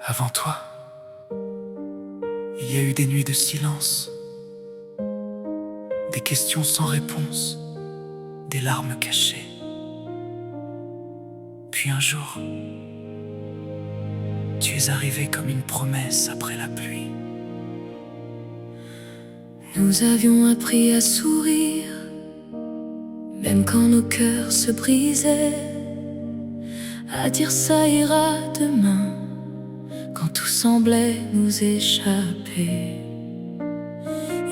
Avant toi, il y a eu des nuits de silence, des questions sans réponse, des larmes cachées. Puis un jour, tu es arrivé comme une promesse après la pluie. Nous avions appris à sourire, même quand nos cœurs se brisaient, à dire ça ira demain, quand tout semblait nous échapper.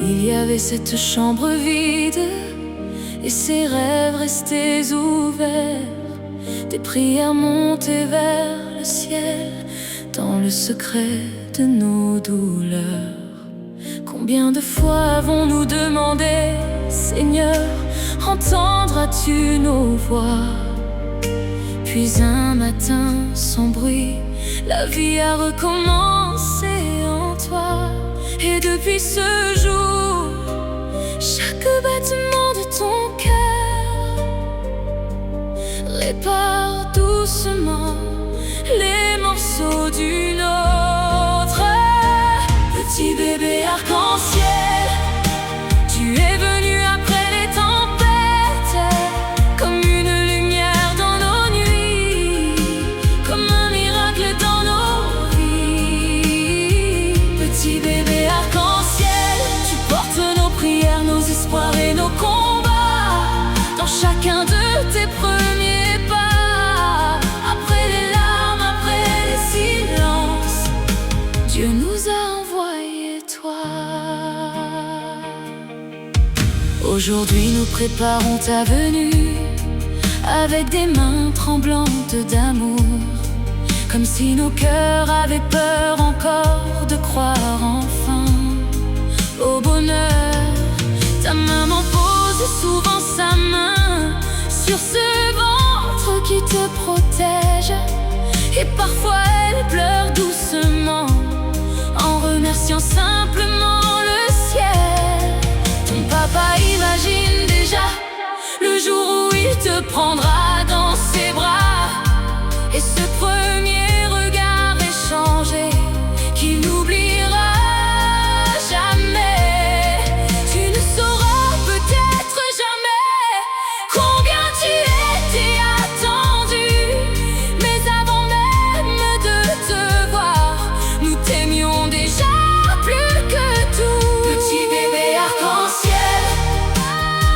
Il y avait cette chambre vide et ces rêves restés ouverts, des prières montées vers le ciel, dans le secret de nos douleurs. Combien de fois avons-nous demandé, Seigneur, entendras-tu nos voix? Puis un matin, sans bruit, la vie a recommencé en toi. Et depuis ce jour, chaque battement de ton cœur répare doucement les morceaux d'une autre. Petit bébé arc-en-ciel, tu es venu après les tempêtes, comme une lumière dans nos nuits, comme un miracle dans nos vies. Petit bébé arc-en-ciel, tu portes nos prières, nos espoirs et nos combats, dans chacun de tes premiers pas. Après les larmes, après les silences, Dieu nous a envoyé toi. Aujourd'hui nous préparons ta venue, avec des mains tremblantes d'amour, comme si nos cœurs avaient peur encore de croire enfin au bonheur. Ta maman pose souvent sa main sur ce ventre qui te protège, et parfois elle pleure doucement en remerciant simplement le ciel. Ton papa imagine déjà le jour où il te prendra dans ses bras, et ce premier regard échangé qu'il n'oubliera jamais. Tu ne sauras peut-être jamais combien tu étais attendu, mais avant même de te voir, nous t'aimions déjà plus que tout. Petit bébé arc-en-ciel,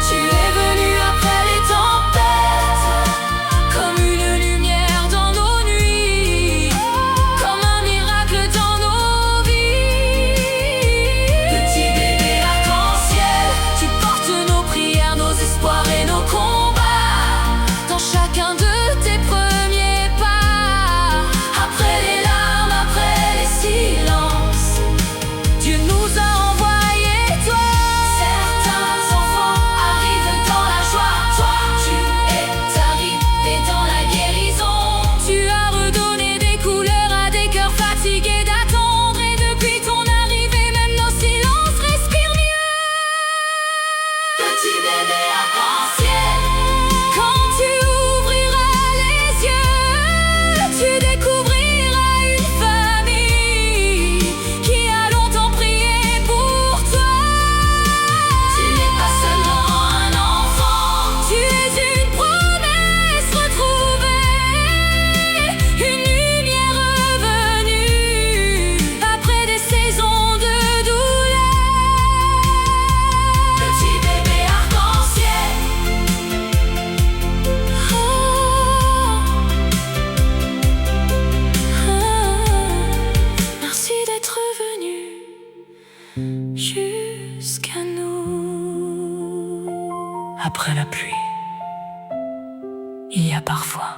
tu es venu après les tempêtes, comme une lumière dans nos nuits, comme un miracle dans nos vies. Petit bébé arc-en-ciel, tu portes nos prières, nos espoirs et nos combats, dans chacun de tes premiers pas. Après les larmes, après les silences, Dieu nous a envoyé toi. Certains enfants arrivent dans la joie, toi tu es arrivé dans la guérison. Tu as redonné des couleurs à des cœurs fatigués d'attendre, et depuis ton arrivée, même nos silences respirent mieux. Petit bébé arc-en-ciel, quand tu ouvriras les yeux, tu découvriras une famille qui a longtemps prié pour toi. Tu n'es pas seulement un enfant, tu es une promesse retrouvée, une lumière revenue après des saisons de douleur. Petit bébé arc-en-ciel, merci d'être venu jusqu'à nous. Après la pluie, il y a parfois